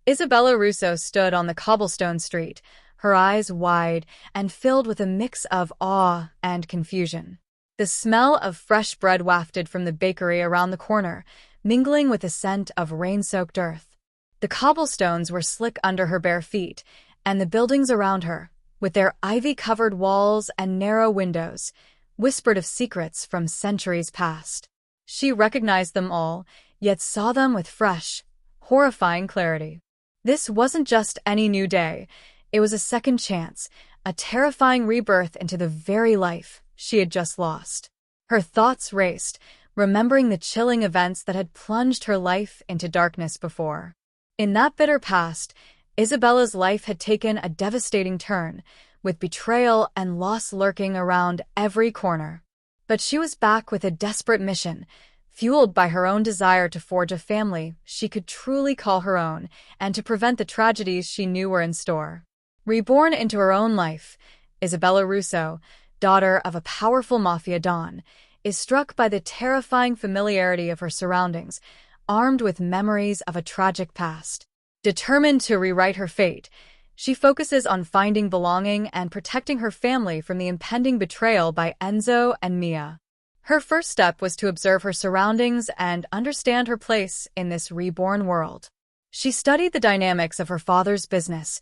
Isabella Russo stood on the cobblestone street, her eyes wide and filled with a mix of awe and confusion. The smell of fresh bread wafted from the bakery around the corner, mingling with the scent of rain-soaked earth. The cobblestones were slick under her bare feet, and the buildings around her, with their ivy-covered walls and narrow windows, whispered of secrets from centuries past. She recognized them all, yet saw them with fresh, horrifying clarity. This wasn't just any new day. It was a second chance, a terrifying rebirth into the very life she had just lost. Her thoughts raced, remembering the chilling events that had plunged her life into darkness before. In that bitter past, Isabella's life had taken a devastating turn, with betrayal and loss lurking around every corner. But she was back with a desperate mission, fueled by her own desire to forge a family she could truly call her own and to prevent the tragedies she knew were in store. Reborn into her own life, Isabella Russo, daughter of a powerful Mafia don, is struck by the terrifying familiarity of her surroundings, armed with memories of a tragic past. Determined to rewrite her fate, she focuses on finding belonging and protecting her family from the impending betrayal by Enzo and Mia. Her first step was to observe her surroundings and understand her place in this reborn world. She studied the dynamics of her father's business,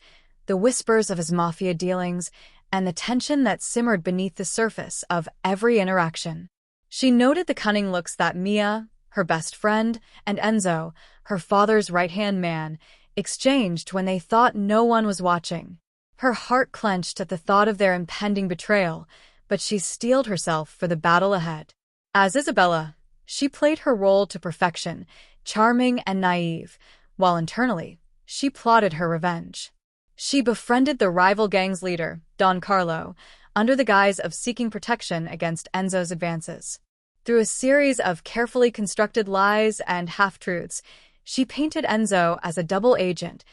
the whispers of his Mafia dealings, and the tension that simmered beneath the surface of every interaction. She noted the cunning looks that Mia, her best friend, and Enzo, her father's right-hand man, exchanged when they thought no one was watching. Her heart clenched at the thought of their impending betrayal, but she steeled herself for the battle ahead. As Isabella, she played her role to perfection, charming and naive, while internally, she plotted her revenge. She befriended the rival gang's leader, Don Carlo, under the guise of seeking protection against Enzo's advances. Through a series of carefully constructed lies and half-truths, she painted Enzo as a double agent,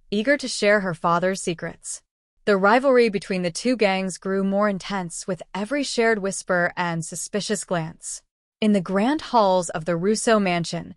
eager to share her father's secrets. The rivalry between the two gangs grew more intense with every shared whisper and suspicious glance. In the grand halls of the Russo mansion,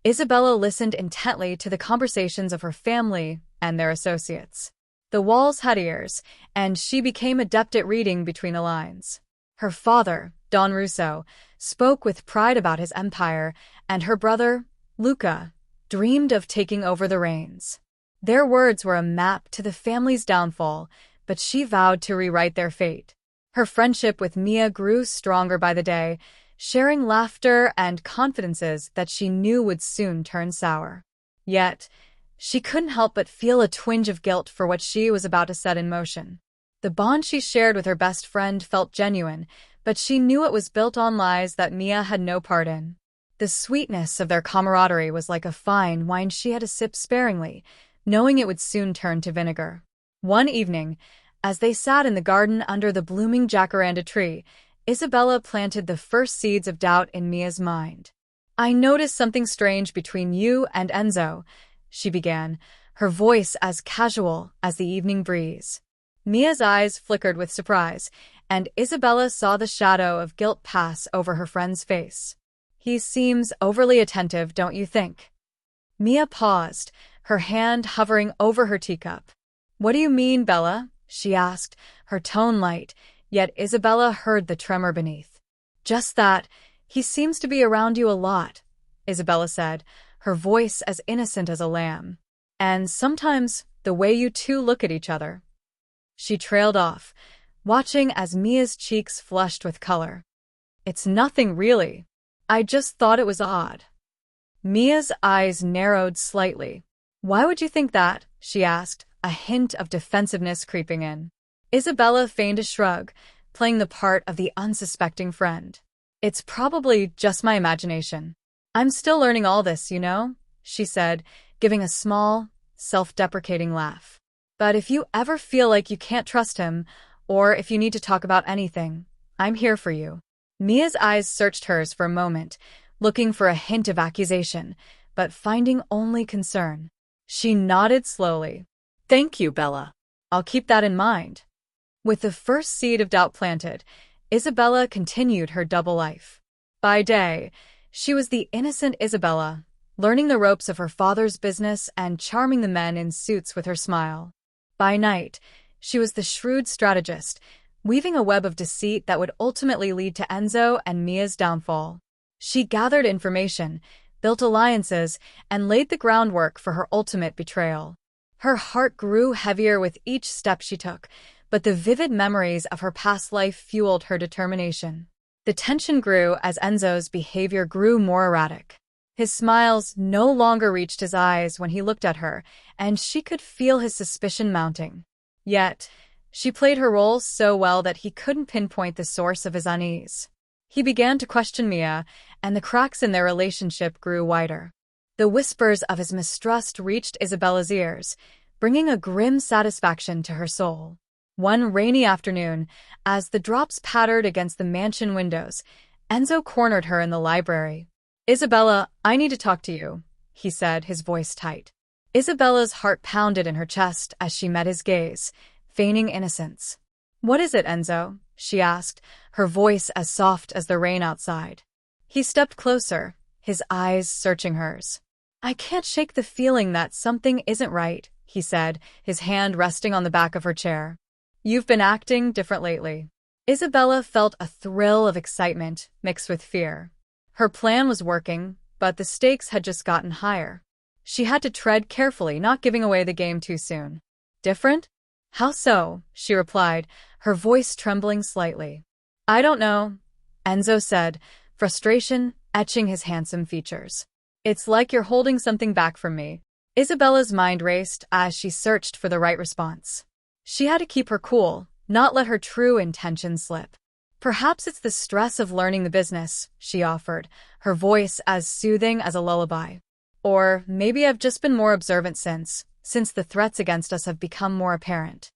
Isabella listened intently to the conversations of her family and their associates. The walls had ears, and she became adept at reading between the lines. Her father, Don Russo, spoke with pride about his empire, and her brother, Luca, dreamed of taking over the reins. Their words were a map to the family's downfall, but she vowed to rewrite their fate. Her friendship with Mia grew stronger by the day, sharing laughter and confidences that she knew would soon turn sour. Yet, she couldn't help but feel a twinge of guilt for what she was about to set in motion. The bond she shared with her best friend felt genuine, but she knew it was built on lies that Mia had no part in. The sweetness of their camaraderie was like a fine wine she had to sip sparingly, knowing it would soon turn to vinegar. One evening, as they sat in the garden under the blooming jacaranda tree, Isabella planted the first seeds of doubt in Mia's mind. "I noticed something strange between you and Enzo," she began, her voice as casual as the evening breeze. Mia's eyes flickered with surprise, and Isabella saw the shadow of guilt pass over her friend's face. "He seems overly attentive, don't you think?" Mia paused, her hand hovering over her teacup. "What do you mean, Bella?" she asked, her tone light, yet Isabella heard the tremor beneath. "Just that, he seems to be around you a lot," Isabella said, her voice as innocent as a lamb. "And sometimes the way you two look at each other." She trailed off, watching as Mia's cheeks flushed with color. "It's nothing really. I just thought it was odd." Mia's eyes narrowed slightly. "Why would you think that?" she asked, a hint of defensiveness creeping in. Isabella feigned a shrug, playing the part of the unsuspecting friend. "It's probably just my imagination. I'm still learning all this, you know," she said, giving a small, self-deprecating laugh. "But if you ever feel like you can't trust him, or if you need to talk about anything, I'm here for you." Mia's eyes searched hers for a moment, looking for a hint of accusation, but finding only concern. She nodded slowly. "Thank you, Bella. I'll keep that in mind." With the first seed of doubt planted, Isabella continued her double life. By day, she was the innocent Isabella, learning the ropes of her father's business and charming the men in suits with her smile. By night, she was the shrewd strategist, weaving a web of deceit that would ultimately lead to Enzo and Mia's downfall. She gathered information, built alliances, and laid the groundwork for her ultimate betrayal. Her heart grew heavier with each step she took, but the vivid memories of her past life fueled her determination. The tension grew as Enzo's behavior grew more erratic. His smiles no longer reached his eyes when he looked at her, and she could feel his suspicion mounting. Yet, she played her role so well that he couldn't pinpoint the source of his unease. He began to question Mia, and the cracks in their relationship grew wider. The whispers of his mistrust reached Isabella's ears, bringing a grim satisfaction to her soul. One rainy afternoon, as the drops pattered against the mansion windows, Enzo cornered her in the library. "Isabella, I need to talk to you," he said, his voice tight. Isabella's heart pounded in her chest as she met his gaze, feigning innocence. "What is it, Enzo?" she asked, her voice as soft as the rain outside. He stepped closer, his eyes searching hers. "I can't shake the feeling that something isn't right," he said, his hand resting on the back of her chair. "You've been acting different lately." Isabella felt a thrill of excitement mixed with fear. Her plan was working, but the stakes had just gotten higher. She had to tread carefully, not giving away the game too soon. "Different? How so?" she replied, her voice trembling slightly. "I don't know," Enzo said, frustration etching his handsome features. "It's like you're holding something back from me." Isabella's mind raced as she searched for the right response. She had to keep her cool, not let her true intentions slip. "Perhaps it's the stress of learning the business," she offered, her voice as soothing as a lullaby. "Or maybe I've just been more observant since the threats against us have become more apparent."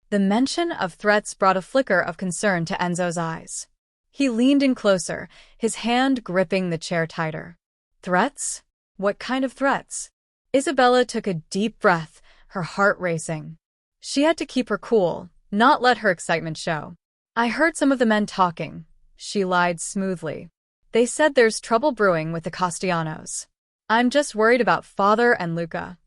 The mention of threats brought a flicker of concern to Enzo's eyes. He leaned in closer, his hand gripping the chair tighter. "Threats? What kind of threats?" Isabella took a deep breath, her heart racing. She had to keep her cool, not let her excitement show. "I heard some of the men talking," she lied smoothly. "They said there's trouble brewing with the Castellanos. I'm just worried about Father and Luca."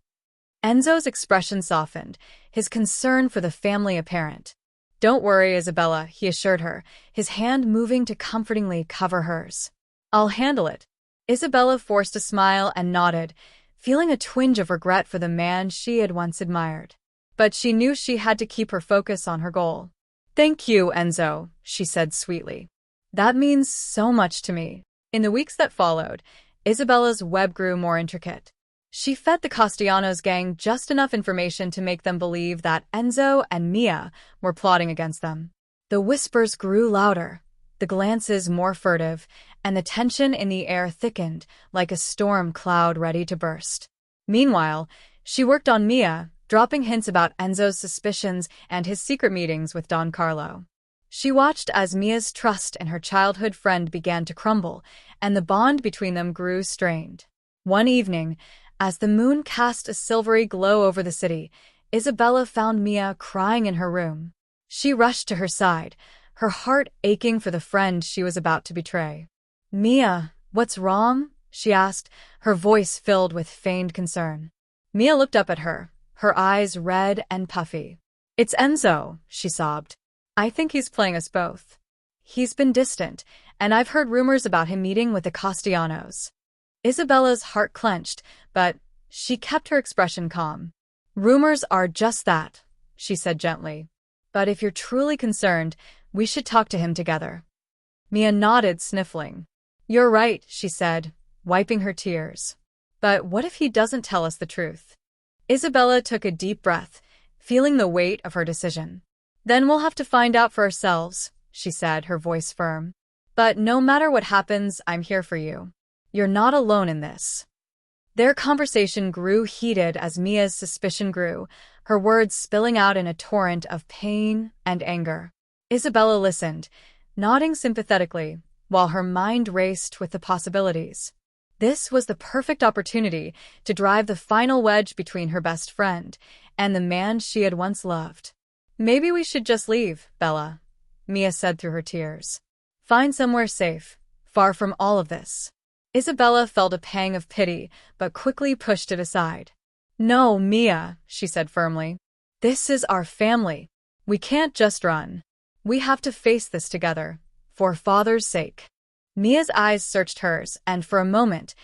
Enzo's expression softened, his concern for the family apparent. "Don't worry, Isabella," he assured her, his hand moving to comfortingly cover hers. "I'll handle it." Isabella forced a smile and nodded, feeling a twinge of regret for the man she had once admired. But she knew she had to keep her focus on her goal. "Thank you, Enzo," she said sweetly. "That means so much to me." In the weeks that followed, Isabella's web grew more intricate. She fed the Castellanos gang just enough information to make them believe that Enzo and Mia were plotting against them. The whispers grew louder, the glances more furtive, and the tension in the air thickened like a storm cloud ready to burst. Meanwhile, she worked on Mia, dropping hints about Enzo's suspicions and his secret meetings with Don Carlo. She watched as Mia's trust in her childhood friend began to crumble, and the bond between them grew strained. One evening, as the moon cast a silvery glow over the city, Isabella found Mia crying in her room. She rushed to her side, her heart aching for the friend she was about to betray. "Mia, what's wrong?" she asked, her voice filled with feigned concern. Mia looked up at her, her eyes red and puffy. "It's Enzo," she sobbed. "I think he's playing us both. He's been distant, and I've heard rumors about him meeting with the Castellanos." Isabella's heart clenched, but she kept her expression calm. "Rumors are just that," she said gently. "But if you're truly concerned, we should talk to him together." Mia nodded, sniffling. "You're right," she said, wiping her tears. "But what if he doesn't tell us the truth?" Isabella took a deep breath, feeling the weight of her decision. "Then we'll have to find out for ourselves," she said, her voice firm. "But no matter what happens, I'm here for you. You're not alone in this." Their conversation grew heated as Mia's suspicion grew, her words spilling out in a torrent of pain and anger. Isabella listened, nodding sympathetically, while her mind raced with the possibilities. This was the perfect opportunity to drive the final wedge between her best friend and the man she had once loved. "Maybe we should just leave, Bella," Mia said through her tears. "Find somewhere safe, far from all of this." Isabella felt a pang of pity, but quickly pushed it aside. "No, Mia," she said firmly. "This is our family. We can't just run. We have to face this together, for father's sake." Mia's eyes searched hers, and for a moment,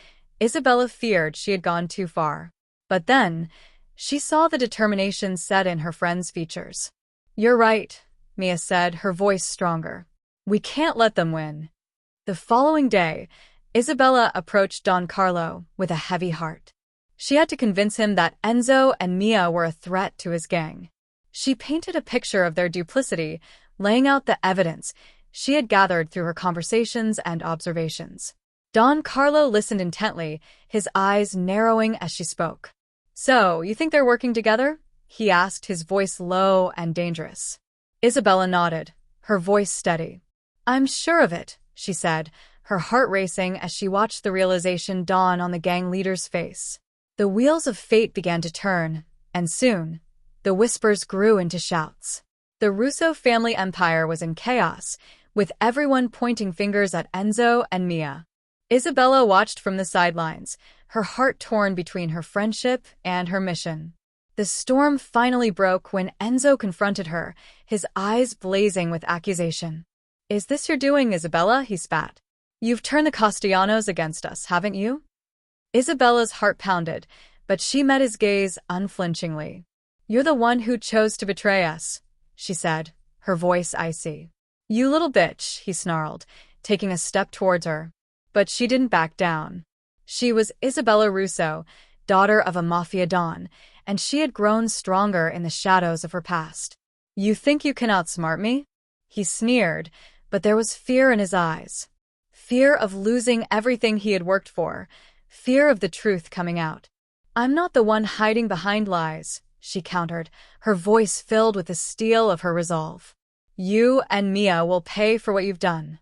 Isabella feared she had gone too far. But then, she saw the determination set in her friend's features. "You're right," Mia said, her voice stronger. "We can't let them win." The following day, Isabella approached Don Carlo with a heavy heart. She had to convince him that Enzo and Mia were a threat to his gang. She painted a picture of their duplicity, laying out the evidence she had gathered through her conversations and observations. Don Carlo listened intently, his eyes narrowing as she spoke. "So, you think they're working together?" he asked, his voice low and dangerous. Isabella nodded, her voice steady. "I'm sure of it," she said, her heart racing as she watched the realization dawn on the gang leader's face. The wheels of fate began to turn, and soon, the whispers grew into shouts. The Russo family empire was in chaos, with everyone pointing fingers at Enzo and Mia. Isabella watched from the sidelines, her heart torn between her friendship and her mission. The storm finally broke when Enzo confronted her, his eyes blazing with accusation. "Is this your doing, Isabella?" he spat. "You've turned the Castellanos against us, haven't you?" Isabella's heart pounded, but she met his gaze unflinchingly. "You're the one who chose to betray us," she said, her voice icy. "You little bitch," he snarled, taking a step towards her. But she didn't back down. She was Isabella Russo, daughter of a Mafia don, and she had grown stronger in the shadows of her past. "You think you can outsmart me?" He sneered, but there was fear in his eyes. Fear of losing everything he had worked for, fear of the truth coming out. "I'm not the one hiding behind lies," she countered, her voice filled with the steel of her resolve. "You and Mia will pay for what you've done."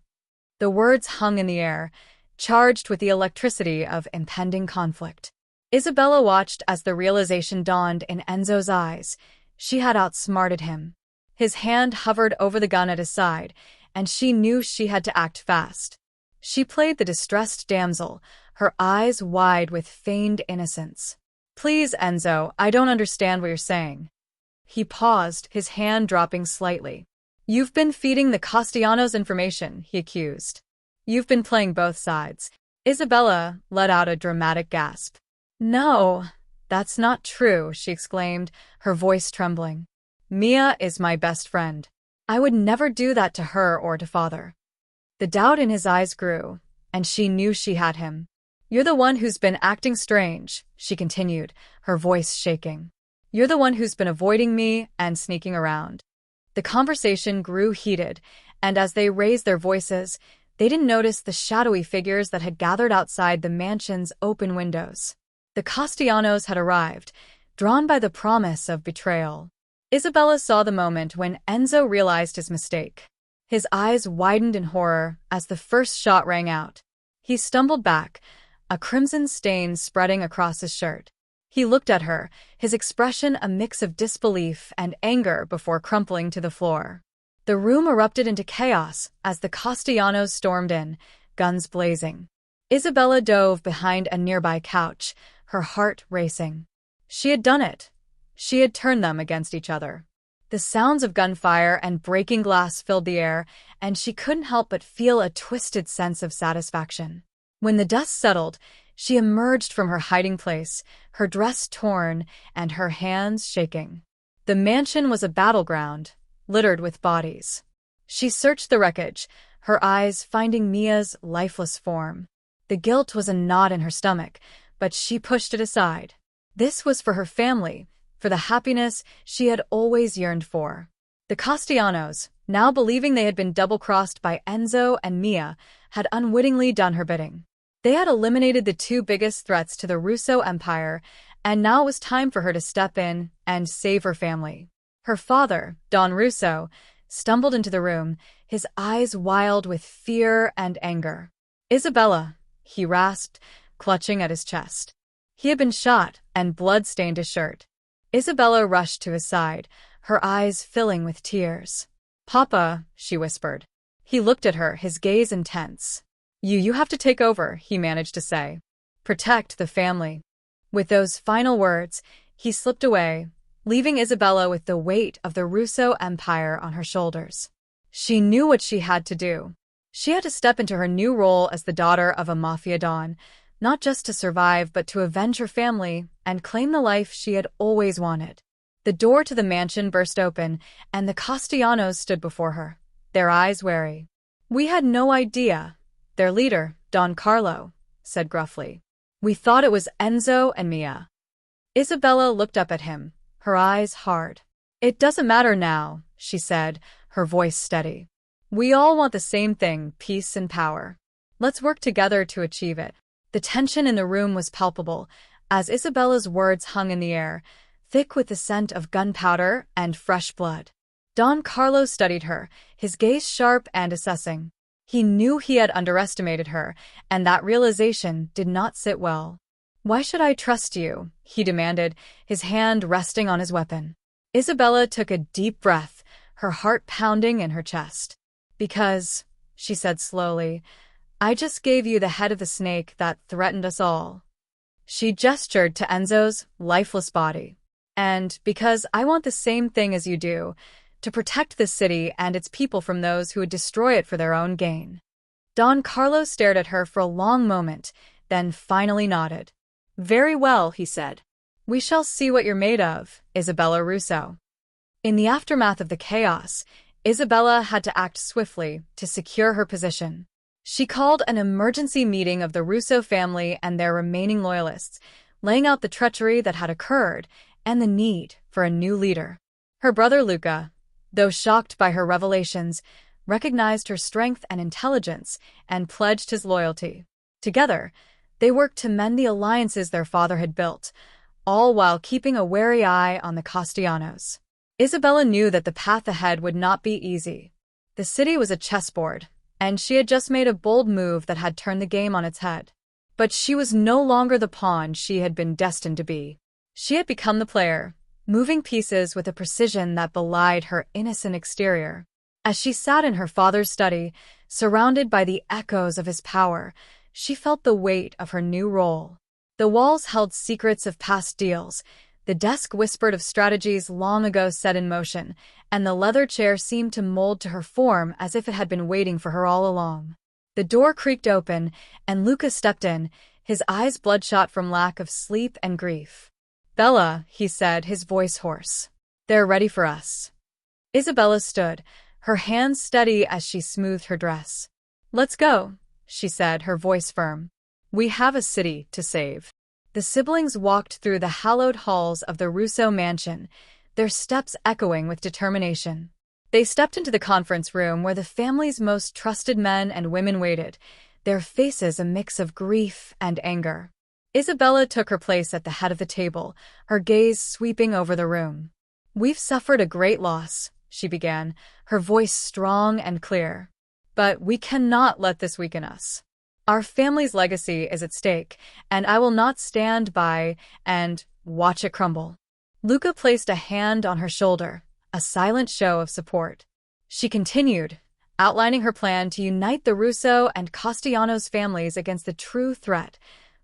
The words hung in the air, charged with the electricity of impending conflict. Isabella watched as the realization dawned in Enzo's eyes. She had outsmarted him. His hand hovered over the gun at his side, and she knew she had to act fast. She played the distressed damsel, her eyes wide with feigned innocence. "Please, Enzo, I don't understand what you're saying." He paused, his hand dropping slightly. "You've been feeding the Castellanos information," he accused. "You've been playing both sides." Isabella let out a dramatic gasp. "No, that's not true," she exclaimed, her voice trembling. "Mia is my best friend. I would never do that to her or to father." The doubt in his eyes grew, and she knew she had him. "You're the one who's been acting strange," she continued, her voice shaking. "You're the one who's been avoiding me and sneaking around." The conversation grew heated, and as they raised their voices, they didn't notice the shadowy figures that had gathered outside the mansion's open windows. The Castellanos had arrived, drawn by the promise of betrayal. Isabella saw the moment when Enzo realized his mistake. His eyes widened in horror as the first shot rang out. He stumbled back, a crimson stain spreading across his shirt. He looked at her, his expression a mix of disbelief and anger before crumpling to the floor. The room erupted into chaos as the Castellanos stormed in, guns blazing. Isabella dove behind a nearby couch, her heart racing. She had done it. She had turned them against each other. The sounds of gunfire and breaking glass filled the air, and she couldn't help but feel a twisted sense of satisfaction. When the dust settled, she emerged from her hiding place, her dress torn and her hands shaking. The mansion was a battleground, littered with bodies. She searched the wreckage, her eyes finding Mia's lifeless form. The guilt was a knot in her stomach, but she pushed it aside. This was for her family, for the happiness she had always yearned for. The Castellanos, now believing they had been double-crossed by Enzo and Mia, had unwittingly done her bidding. They had eliminated the two biggest threats to the Russo empire, and now it was time for her to step in and save her family. Her father, Don Russo, stumbled into the room, his eyes wild with fear and anger. "Isabella," he rasped, clutching at his chest. He had been shot, and blood stained his shirt. Isabella rushed to his side, her eyes filling with tears. "Papa," she whispered. He looked at her, his gaze intense. You have to take over, he managed to say. Protect the family. With those final words, he slipped away, leaving Isabella with the weight of the Russo empire on her shoulders. She knew what she had to do. She had to step into her new role as the daughter of a Mafia don, not just to survive but to avenge her family and claim the life she had always wanted. The door to the mansion burst open, and the Castellanos stood before her, their eyes wary. "We had no idea," their leader, Don Carlo, said gruffly. "We thought it was Enzo and Mia." Isabella looked up at him, her eyes hard. "It doesn't matter now," she said, her voice steady. "We all want the same thing, peace and power. Let's work together to achieve it." The tension in the room was palpable, as Isabella's words hung in the air, thick with the scent of gunpowder and fresh blood. Don Carlo studied her, his gaze sharp and assessing. He knew he had underestimated her, and that realization did not sit well. "Why should I trust you?" he demanded, his hand resting on his weapon. Isabella took a deep breath, her heart pounding in her chest. "Because," she said slowly, "I just gave you the head of the snake that threatened us all." She gestured to Enzo's lifeless body. "And because I want the same thing as you do, to protect this city and its people from those who would destroy it for their own gain." Don Carlo stared at her for a long moment, then finally nodded. "Very well," he said. "We shall see what you're made of, Isabella Russo." In the aftermath of the chaos, Isabella had to act swiftly to secure her position. She called an emergency meeting of the Russo family and their remaining loyalists, laying out the treachery that had occurred and the need for a new leader. Her brother Luca, though shocked by her revelations, recognized her strength and intelligence and pledged his loyalty. Together, they worked to mend the alliances their father had built, all while keeping a wary eye on the Castellanos. Isabella knew that the path ahead would not be easy. The city was a chessboard, and she had just made a bold move that had turned the game on its head. But she was no longer the pawn she had been destined to be. She had become the player, moving pieces with a precision that belied her innocent exterior. As she sat in her father's study, surrounded by the echoes of his power, she felt the weight of her new role. The walls held secrets of past deals, the desk whispered of strategies long ago set in motion, and the leather chair seemed to mold to her form as if it had been waiting for her all along. The door creaked open, and Luca stepped in, his eyes bloodshot from lack of sleep and grief. "Bella," he said, his voice hoarse. "They're ready for us." Isabella stood, her hands steady as she smoothed her dress. "Let's go," she said, her voice firm. "We have a city to save." The siblings walked through the hallowed halls of the Russo mansion, their steps echoing with determination. They stepped into the conference room where the family's most trusted men and women waited, their faces a mix of grief and anger. Isabella took her place at the head of the table, her gaze sweeping over the room. "We've suffered a great loss," she began, her voice strong and clear. "But we cannot let this weaken us. Our family's legacy is at stake, and I will not stand by and watch it crumble." Luca placed a hand on her shoulder, a silent show of support. She continued, outlining her plan to unite the Russo and Castellanos families against the true threat,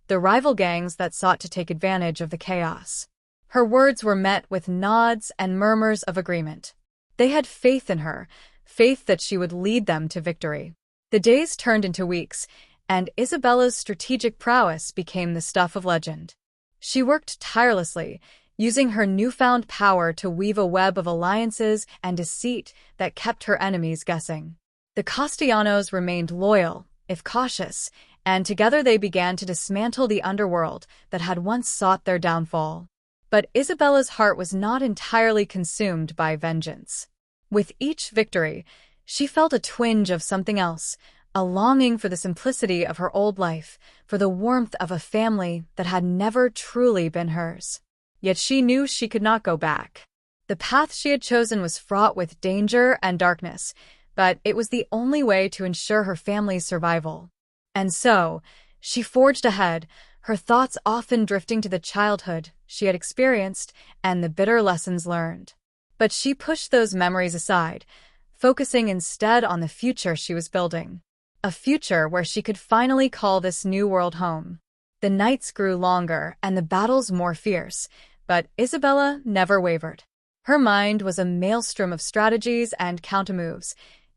the rival gangs that sought to take advantage of the chaos. Her words were met with nods and murmurs of agreement. They had faith in her, faith that she would lead them to victory. The days turned into weeks, and Isabella's strategic prowess became the stuff of legend. She worked tirelessly, using her newfound power to weave a web of alliances and deceit that kept her enemies guessing. The Castellanos remained loyal, if cautious, and together they began to dismantle the underworld that had once sought their downfall. But Isabella's heart was not entirely consumed by vengeance. With each victory, she felt a twinge of something else, a longing for the simplicity of her old life, for the warmth of a family that had never truly been hers. Yet she knew she could not go back. The path she had chosen was fraught with danger and darkness, but it was the only way to ensure her family's survival. And so, she forged ahead, her thoughts often drifting to the childhood she had experienced and the bitter lessons learned. But she pushed those memories aside, focusing instead on the future she was building. a future where she could finally call this new world home. The nights grew longer and the battles more fierce, but Isabella never wavered. Her mind was a maelstrom of strategies and countermoves,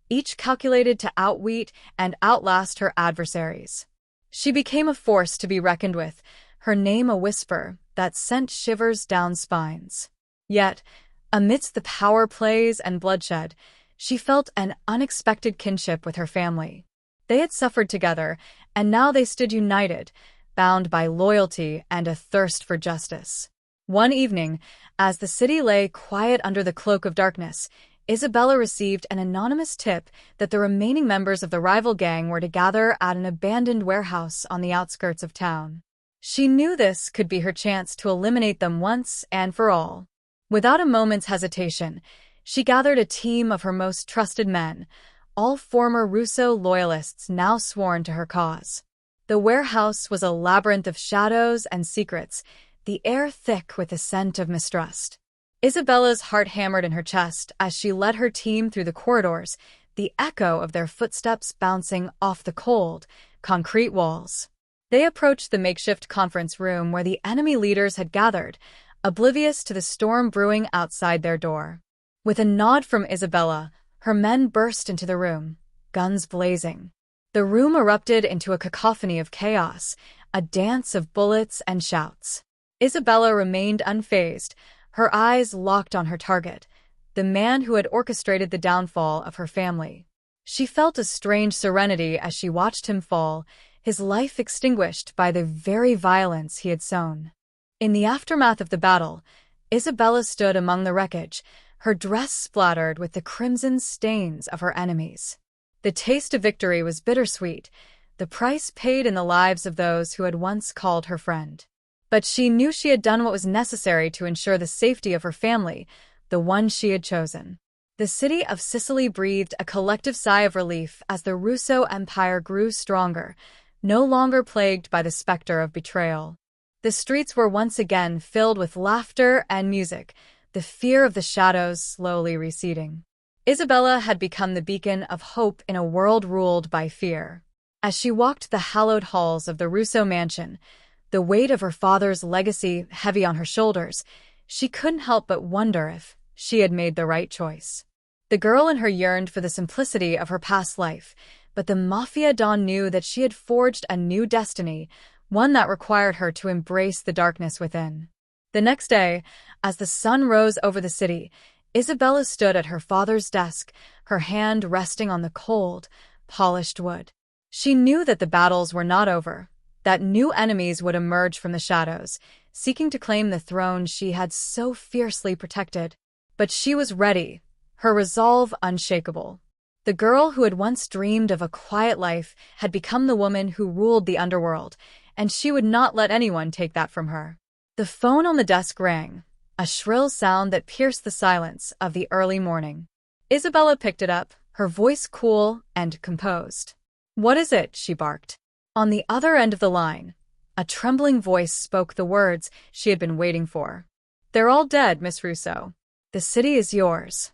each calculated to outwit and outlast her adversaries. She became a force to be reckoned with, her name a whisper that sent shivers down spines. Yet, amidst the power plays and bloodshed, she felt an unexpected kinship with her family. They had suffered together, and now they stood united, bound by loyalty and a thirst for justice. One evening, as the city lay quiet under the cloak of darkness, Isabella received an anonymous tip that the remaining members of the rival gang were to gather at an abandoned warehouse on the outskirts of town. She knew this could be her chance to eliminate them once and for all. Without a moment's hesitation, she gathered a team of her most trusted men, all former Russo loyalists now sworn to her cause. The warehouse was a labyrinth of shadows and secrets, the air thick with the scent of mistrust. Isabella's heart hammered in her chest as she led her team through the corridors, the echo of their footsteps bouncing off the cold, concrete walls. They approached the makeshift conference room where the enemy leaders had gathered, oblivious to the storm brewing outside their door. With a nod from Isabella, her men burst into the room, guns blazing. The room erupted into a cacophony of chaos, a dance of bullets and shouts. Isabella remained unfazed, her eyes locked on her target, the man who had orchestrated the downfall of her family. She felt a strange serenity as she watched him fall, his life extinguished by the very violence he had sown. In the aftermath of the battle, Isabella stood among the wreckage, her dress splattered with the crimson stains of her enemies. The taste of victory was bittersweet, the price paid in the lives of those who had once called her friend. But she knew she had done what was necessary to ensure the safety of her family, the one she had chosen. The city of Sicily breathed a collective sigh of relief as the Russo Empire grew stronger, no longer plagued by the specter of betrayal. The streets were once again filled with laughter and music, the fear of the shadows slowly receding. Isabella had become the beacon of hope in a world ruled by fear. As she walked the hallowed halls of the Russo mansion, the weight of her father's legacy heavy on her shoulders, she couldn't help but wonder if she had made the right choice. The girl in her yearned for the simplicity of her past life, but the Mafia Don knew that she had forged a new destiny, one that required her to embrace the darkness within. The next day, as the sun rose over the city, Isabella stood at her father's desk, her hand resting on the cold, polished wood. She knew that the battles were not over, that new enemies would emerge from the shadows, seeking to claim the throne she had so fiercely protected. But she was ready, her resolve unshakable. The girl who had once dreamed of a quiet life had become the woman who ruled the underworld, and she would not let anyone take that from her. The phone on the desk rang, a shrill sound that pierced the silence of the early morning. Isabella picked it up, her voice cool and composed. "What is it?" she barked. On the other end of the line, a trembling voice spoke the words she had been waiting for. "They're all dead, Miss Russo. The city is yours."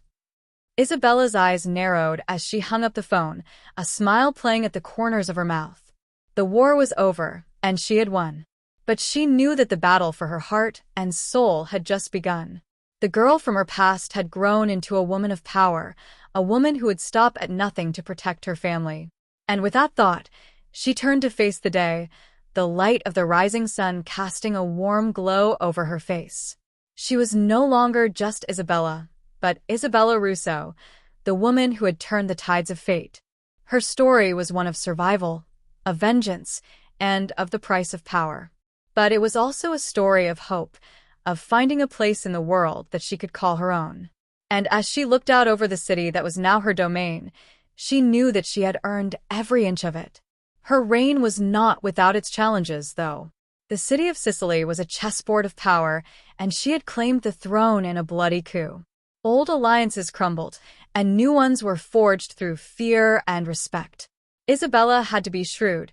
Isabella's eyes narrowed as she hung up the phone, a smile playing at the corners of her mouth. The war was over, and she had won. But she knew that the battle for her heart and soul had just begun. The girl from her past had grown into a woman of power, a woman who would stop at nothing to protect her family. And with that thought, she turned to face the day, the light of the rising sun casting a warm glow over her face. She was no longer just Isabella, but Isabella Russo, the woman who had turned the tides of fate. Her story was one of survival, of vengeance, and of the price of power. But it was also a story of hope, of finding a place in the world that she could call her own. And as she looked out over the city that was now her domain, she knew that she had earned every inch of it. Her reign was not without its challenges, though. The city of Sicily was a chessboard of power, and she had claimed the throne in a bloody coup. Old alliances crumbled, and new ones were forged through fear and respect. Isabella had to be shrewd,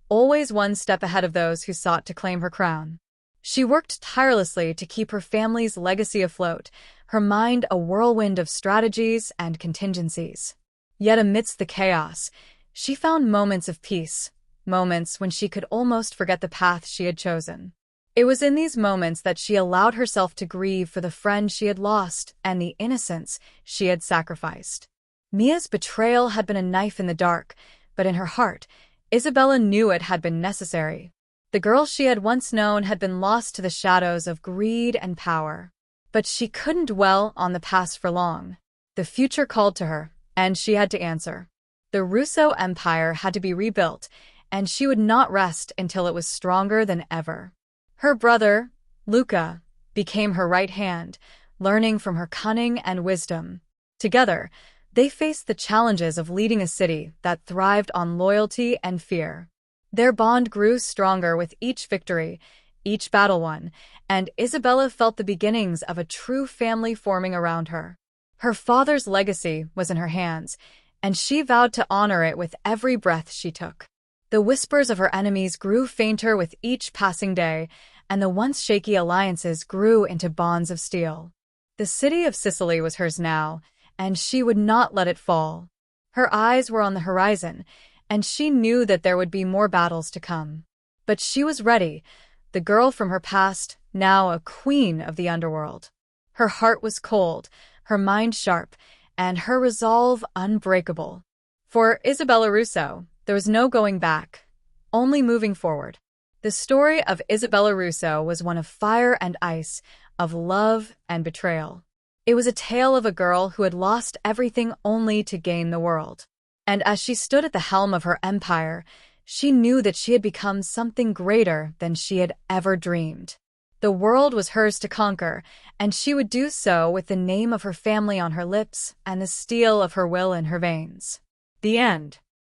always one step ahead of those who sought to claim her crown. She worked tirelessly to keep her family's legacy afloat, her mind a whirlwind of strategies and contingencies. Yet amidst the chaos, She found moments of peace, moments when she could almost forget the path she had chosen. It was in these moments that she allowed herself to grieve for the friend she had lost and the innocence she had sacrificed. Mia's betrayal had been a knife in the dark, but in her heart, Isabella knew it had been necessary. The girl she had once known had been lost to the shadows of greed and power. But she couldn't dwell on the past for long. The future called to her, and she had to answer. The Russo Empire had to be rebuilt, and she would not rest until it was stronger than ever. Her brother, Luca, became her right hand, learning from her cunning and wisdom. Together, they faced the challenges of leading a city that thrived on loyalty and fear. Their bond grew stronger with each victory, each battle won, and Isabella felt the beginnings of a true family forming around her. Her father's legacy was in her hands, and she vowed to honor it with every breath she took. The whispers of her enemies grew fainter with each passing day, and the once shaky alliances grew into bonds of steel. The city of Sicily was hers now, and she would not let it fall. Her eyes were on the horizon, and she knew that there would be more battles to come. But she was ready, the girl from her past, now a queen of the underworld. Her heart was cold, her mind sharp, and her resolve unbreakable. For Isabella Russo, there was no going back, only moving forward. The story of Isabella Russo was one of fire and ice, of love and betrayal. It was a tale of a girl who had lost everything only to gain the world. And as she stood at the helm of her empire, she knew that she had become something greater than she had ever dreamed. The world was hers to conquer, and she would do so with the name of her family on her lips and the steel of her will in her veins. The end.